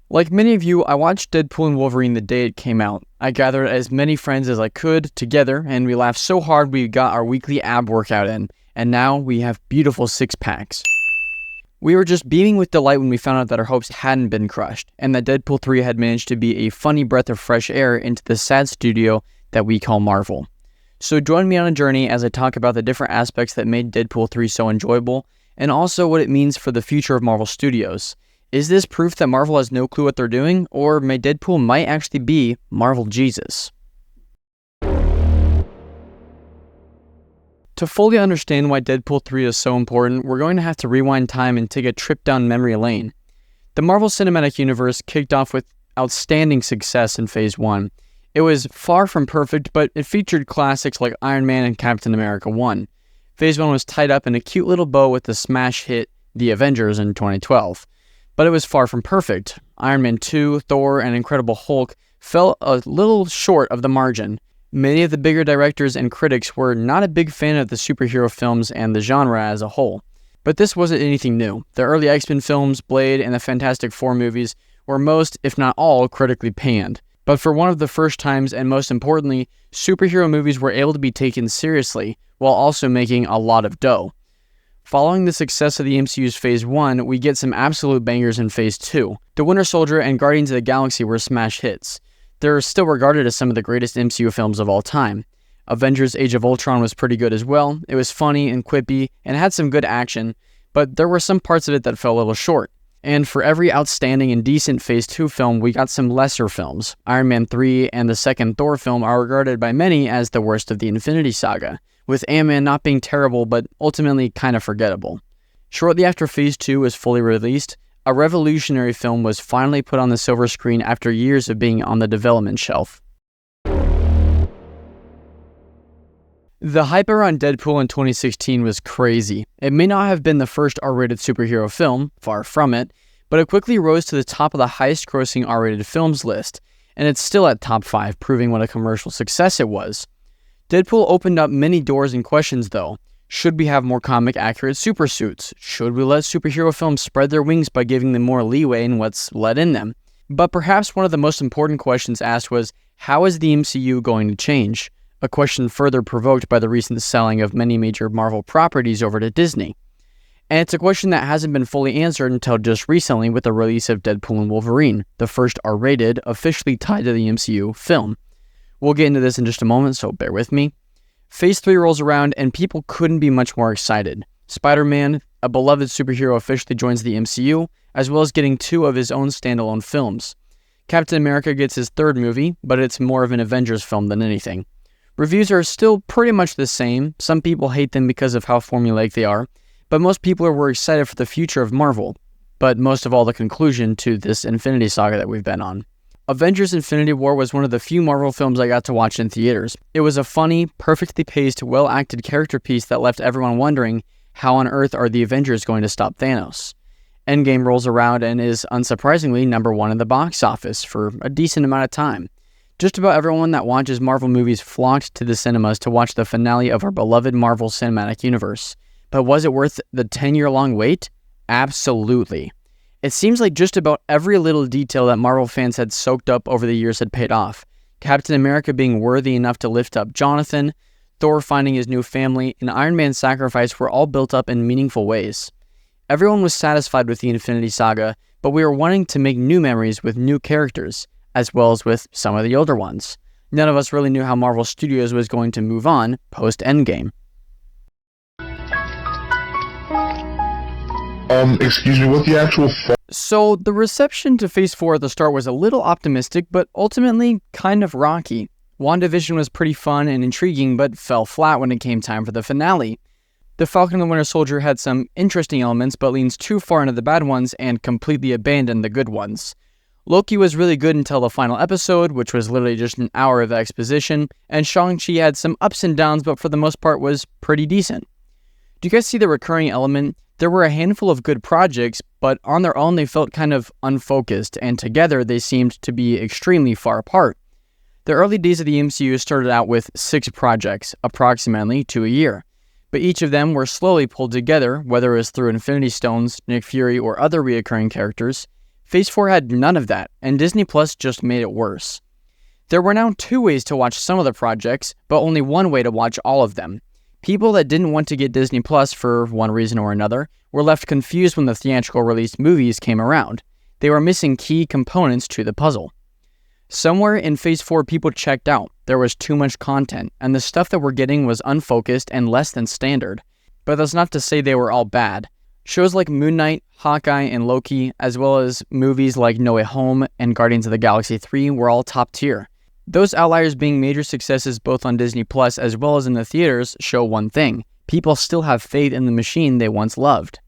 Like many of you, I watched Deadpool and Wolverine the day it came out. I gathered as many friends as I could together, and we laughed so hard we got our weekly ab workout in, and now we have beautiful six-packs. We were just beaming with delight when we found out that our hopes hadn't been crushed, and that Deadpool 3 had managed to be a funny breath of fresh air into the sad studio that we call Marvel. So join me on a journey as I talk about the different aspects that made Deadpool 3 so enjoyable, and also what it means for the future of Marvel Studios. Is this proof that Marvel has no clue what they're doing, or may Deadpool might actually be Marvel Jesus? To fully understand why Deadpool 3 is so important, we're going to have to rewind time and take a trip down memory lane. The Marvel Cinematic Universe kicked off with outstanding success in Phase 1. It was far from perfect, but it featured classics like Iron Man and Captain America 1. Phase 1 was tied up in a cute little bow with the smash hit The Avengers in 2012. But it was far from perfect. Iron Man 2, Thor, and Incredible Hulk fell a little short of the margin. Many of the bigger directors and critics were not a big fan of the superhero films and the genre as a whole. But this wasn't anything new. The early X-Men films, Blade, and the Fantastic Four movies were most, if not all, critically panned. But for one of the first times, and most importantly, superhero movies were able to be taken seriously, while also making a lot of dough. Following the success of the MCU's Phase 1, we get some absolute bangers in Phase 2. The Winter Soldier and Guardians of the Galaxy were smash hits. They're still regarded as some of the greatest MCU films of all time. Avengers Age of Ultron was pretty good as well. It was funny and quippy and had some good action, but there were some parts of it that fell a little short. And for every outstanding and decent Phase 2 film, we got some lesser films. Iron Man 3 and the second Thor film are regarded by many as the worst of the Infinity Saga, with Ant-Man not being terrible but ultimately kind of forgettable. Shortly after Phase 2 was fully released, a revolutionary film was finally put on the silver screen after years of being on the development shelf. The hype around Deadpool in 2016 was crazy. It may not have been the first R-rated superhero film, far from it, but it quickly rose to the top of the highest-grossing R-rated films list, and it's still at top 5, proving what a commercial success it was. Deadpool opened up many doors and questions though. Should we have more comic-accurate supersuits? Should we let superhero films spread their wings by giving them more leeway in what's let in them? But perhaps one of the most important questions asked was, how is the MCU going to change? A question further provoked by the recent selling of many major Marvel properties over to Disney. And it's a question that hasn't been fully answered until just recently with the release of Deadpool and Wolverine, the first R-rated, officially tied to the MCU film. We'll get into this in just a moment, so bear with me. Phase 3 rolls around, and people couldn't be much more excited. Spider-Man, a beloved superhero, officially joins the MCU, as well as getting 2 of his own standalone films. Captain America gets his 3rd movie, but it's more of an Avengers film than anything. Reviews are still pretty much the same. Some people hate them because of how formulaic they are, but most people were excited for the future of Marvel, but most of all the conclusion to this Infinity Saga that we've been on. Avengers Infinity War was one of the few Marvel films I got to watch in theaters. It was a funny, perfectly paced, well-acted character piece that left everyone wondering, how on earth are the Avengers going to stop Thanos? Endgame rolls around and is, unsurprisingly, number 1 in the box office for a decent amount of time. Just about everyone that watches Marvel movies flocked to the cinemas to watch the finale of our beloved Marvel Cinematic Universe. But was it worth the 10-year-long wait? Absolutely. It seems like just about every little detail that Marvel fans had soaked up over the years had paid off. Captain America being worthy enough to lift up Jonathan, Thor finding his new family, and Iron Man's sacrifice were all built up in meaningful ways. Everyone was satisfied with the Infinity Saga, but we were wanting to make new memories with new characters, as well as with some of the older ones. None of us really knew how Marvel Studios was going to move on post-Endgame. Excuse me, what the actual So, the reception to Phase 4 at the start was a little optimistic, but ultimately kind of rocky. WandaVision was pretty fun and intriguing, but fell flat when it came time for the finale. The Falcon and the Winter Soldier had some interesting elements, but leans too far into the bad ones and completely abandoned the good ones. Loki was really good until the final episode, which was literally just an hour of exposition, and Shang-Chi had some ups and downs, but for the most part was pretty decent. Do you guys see the recurring element? There were a handful of good projects, but on their own they felt kind of unfocused, and together they seemed to be extremely far apart. The early days of the MCU started out with 6 projects, approximately 2 a year, but each of them were slowly pulled together, whether it was through Infinity Stones, Nick Fury, or other reoccurring characters. Phase 4 had none of that, and Disney Plus just made it worse. There were now 2 ways to watch some of the projects, but only 1 way to watch all of them. People that didn't want to get Disney Plus for one reason or another were left confused when the theatrical released movies came around. They were missing key components to the puzzle. Somewhere in Phase 4, people checked out. There was too much content, and the stuff that we're getting was unfocused and less than standard. But that's not to say they were all bad. Shows like Moon Knight, Hawkeye, and Loki, as well as movies like No Way Home and Guardians of the Galaxy 3 were all top tier. Those outliers being major successes both on Disney Plus as well as in the theaters show one thing: people still have faith in the machine they once loved.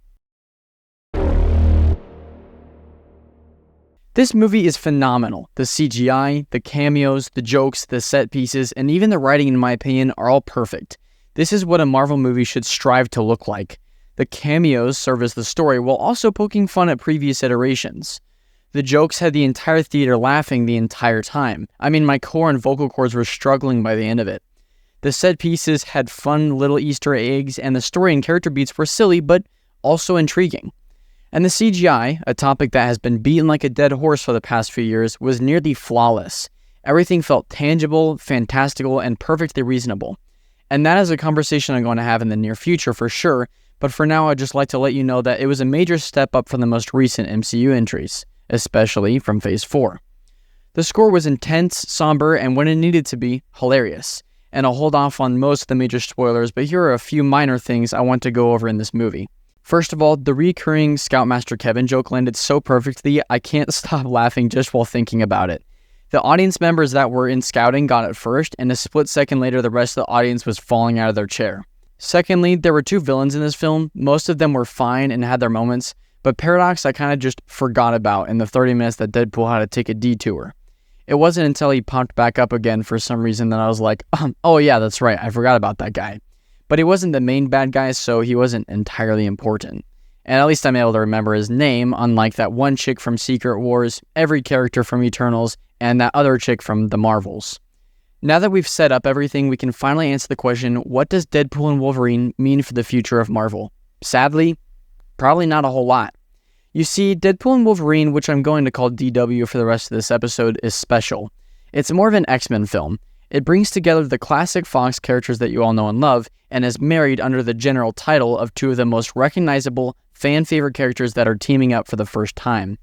This movie is phenomenal. The CGI, the cameos, the jokes, the set pieces, and even the writing, in my opinion, are all perfect. This is what a Marvel movie should strive to look like. The cameos serve as the story while also poking fun at previous iterations. The jokes had the entire theater laughing the entire time. I mean, my core and vocal cords were struggling by the end of it. The set pieces had fun little Easter eggs, and the story and character beats were silly but also intriguing. And the CGI, a topic that has been beaten like a dead horse for the past few years, was nearly flawless. Everything felt tangible, fantastical, and perfectly reasonable. And that is a conversation I'm going to have in the near future for sure, but for now I'd just like to let you know that it was a major step up from the most recent MCU entries, especially from Phase 4. The score was intense, somber, and when it needed to be, hilarious. And I'll hold off on most of the major spoilers, but here are a few minor things I want to go over in this movie. First of all, the recurring Scoutmaster Kevin joke landed so perfectly, I can't stop laughing just while thinking about it. The audience members that were in scouting got it first, and a split second later the rest of the audience was falling out of their chair. Secondly, there were 2 villains in this film. Most of them were fine and had their moments, but Paradox I kind of just forgot about in the 30 minutes that Deadpool had to take a detour. It wasn't until he popped back up again for some reason that I was like, oh yeah, that's right, I forgot about that guy. But he wasn't the main bad guy, so he wasn't entirely important. And at least I'm able to remember his name, unlike that one chick from Secret Wars, every character from Eternals, and that other chick from The Marvels. Now that we've set up everything, we can finally answer the question, what does Deadpool and Wolverine mean for the future of Marvel? Sadly, probably not a whole lot. You see, Deadpool and Wolverine, which I'm going to call DW for the rest of this episode, is special. It's more of an X-Men film. It brings together the classic Fox characters that you all know and love, and is married under the general title of 2 of the most recognizable, fan-favorite characters that are teaming up for the first time.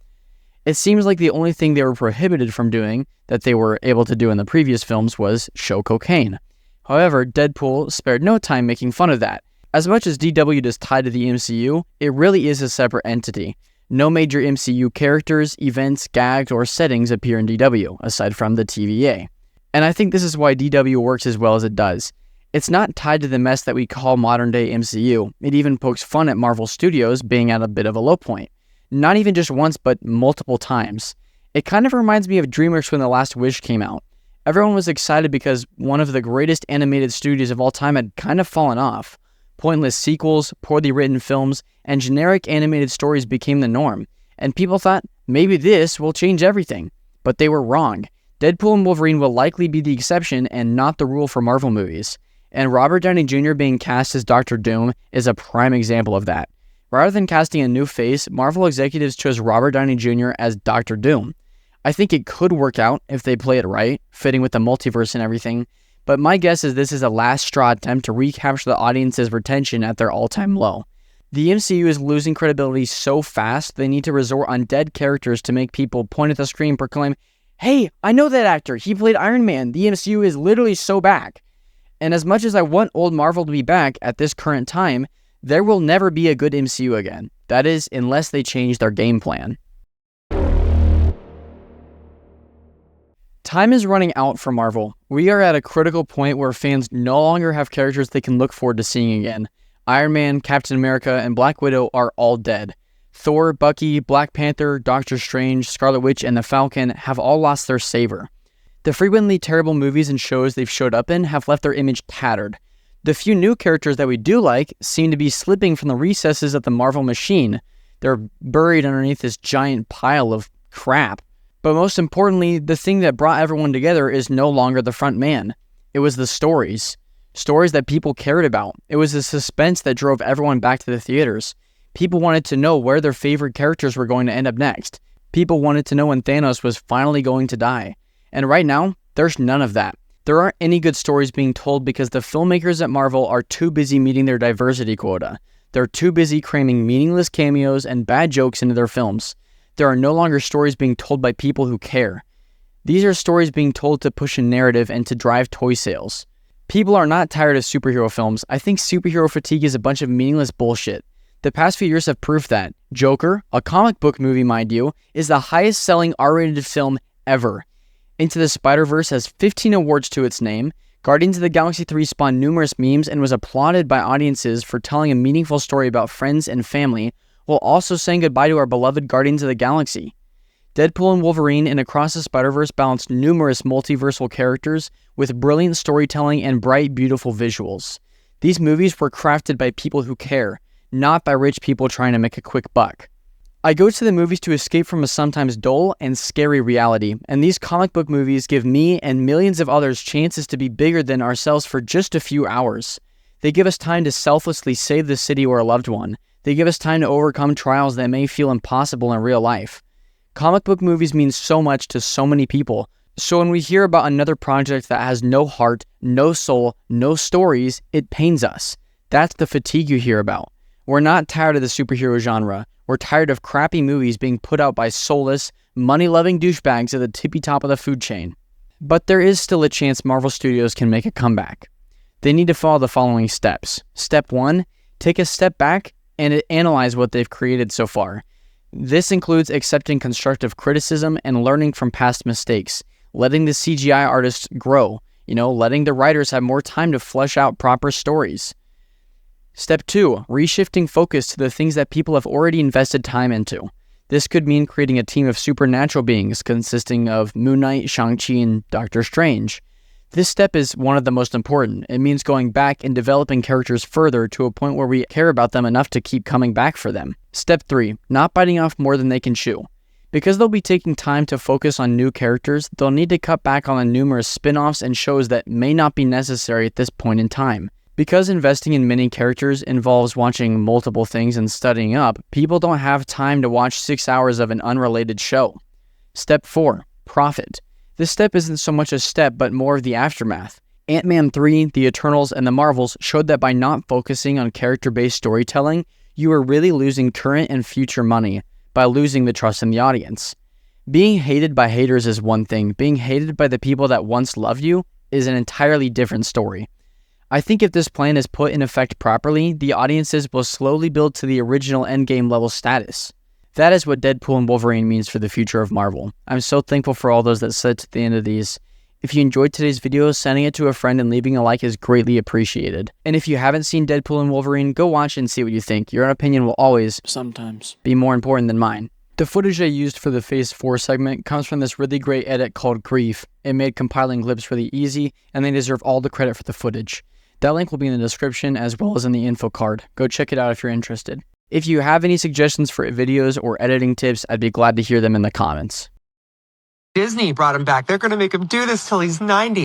It seems like the only thing they were prohibited from doing, that they were able to do in the previous films, was show cocaine. However, Deadpool spared no time making fun of that. As much as DW is tied to the MCU, it really is a separate entity. No major MCU characters, events, gags, or settings appear in DW, aside from the TVA. And I think this is why DW works as well as it does. It's not tied to the mess that we call modern-day MCU. It even pokes fun at Marvel Studios being at a bit of a low point. Not even just once, but multiple times. It kind of reminds me of DreamWorks when The Last Wish came out. Everyone was excited because one of the greatest animated studios of all time had kind of fallen off. Pointless sequels, poorly written films, and generic animated stories became the norm. And people thought, maybe this will change everything. But they were wrong. Deadpool and Wolverine will likely be the exception and not the rule for Marvel movies. And Robert Downey Jr. being cast as Dr. Doom is a prime example of that. Rather than casting a new face, Marvel executives chose Robert Downey Jr. as Dr. Doom. I think it could work out if they play it right, fitting with the multiverse and everything, but my guess is this is a last straw attempt to recapture the audience's retention at their all-time low. The MCU is losing credibility so fast, they need to resort on dead characters to make people point at the screen and proclaim, "Hey, I know that actor, he played Iron Man, the MCU is literally so back." And as much as I want old Marvel to be back at this current time, there will never be a good MCU again. That is, unless they change their game plan. Time is running out for Marvel. We are at a critical point where fans no longer have characters they can look forward to seeing again. Iron Man, Captain America, and Black Widow are all dead. Thor, Bucky, Black Panther, Doctor Strange, Scarlet Witch, and the Falcon have all lost their savor. The frequently terrible movies and shows they've showed up in have left their image tattered. The few new characters that we do like seem to be slipping from the recesses of the Marvel machine. They're buried underneath this giant pile of crap. But most importantly, the thing that brought everyone together is no longer the front man. It was the stories. Stories that people cared about. It was the suspense that drove everyone back to the theaters. People wanted to know where their favorite characters were going to end up next. People wanted to know when Thanos was finally going to die. And right now, there's none of that. There aren't any good stories being told because the filmmakers at Marvel are too busy meeting their diversity quota. They're too busy cramming meaningless cameos and bad jokes into their films. There are no longer stories being told by people who care. These are stories being told to push a narrative and to drive toy sales. People are not tired of superhero films. I think superhero fatigue is a bunch of meaningless bullshit. The past few years have proved that. Joker, a comic book movie mind you, is the highest selling R-rated film ever. Into the Spider-Verse has 15 awards to its name. Guardians of the Galaxy 3 spawned numerous memes and was applauded by audiences for telling a meaningful story about friends and family, while also saying goodbye to our beloved Guardians of the Galaxy. Deadpool and Wolverine and Across the Spider-Verse balanced numerous multiversal characters with brilliant storytelling and bright, beautiful visuals. These movies were crafted by people who care, not by rich people trying to make a quick buck. I go to the movies to escape from a sometimes dull and scary reality, and these comic book movies give me and millions of others chances to be bigger than ourselves for just a few hours. They give us time to selflessly save the city or a loved one. They give us time to overcome trials that may feel impossible in real life. Comic book movies mean so much to so many people, so when we hear about another project that has no heart, no soul, no stories, it pains us. That's the fatigue you hear about. We're not tired of the superhero genre. We're tired of crappy movies being put out by soulless, money-loving douchebags at the tippy top of the food chain. But there is still a chance Marvel Studios can make a comeback. They need to follow the following steps. Step 1, take a step back and analyze what they've created so far. This includes accepting constructive criticism and learning from past mistakes, letting the CGI artists grow, letting the writers have more time to flesh out proper stories. Step 2, reshifting focus to the things that people have already invested time into. This could mean creating a team of supernatural beings consisting of Moon Knight, Shang-Chi, and Doctor Strange. This step is one of the most important. It means going back and developing characters further to a point where we care about them enough to keep coming back for them. Step 3, not biting off more than they can chew. Because they'll be taking time to focus on new characters, they'll need to cut back on the numerous spin-offs and shows that may not be necessary at this point in time. Because investing in many characters involves watching multiple things and studying up, people don't have time to watch 6 hours of an unrelated show. Step 4, profit. This step isn't so much a step, but more of the aftermath. Ant-Man 3, The Eternals, and the Marvels showed that by not focusing on character-based storytelling, you are really losing current and future money by losing the trust in the audience. Being hated by haters is one thing. Being hated by the people that once loved you is an entirely different story. I think if this plan is put in effect properly, the audiences will slowly build to the original Endgame level status. That is what Deadpool and Wolverine means for the future of Marvel. I'm so thankful for all those that sit to the end of these. If you enjoyed today's video, sending it to a friend and leaving a like is greatly appreciated. And if you haven't seen Deadpool and Wolverine, go watch and see what you think. Your opinion will always, sometimes, be more important than mine. The footage I used for the Phase 4 segment comes from this really great edit called Grief. It made compiling clips really easy, and they deserve all the credit for the footage. That link will be in the description as well as in the info card. Go check it out if you're interested. If you have any suggestions for videos or editing tips, I'd be glad to hear them in the comments. Disney brought him back. They're going to make him do this till he's 90.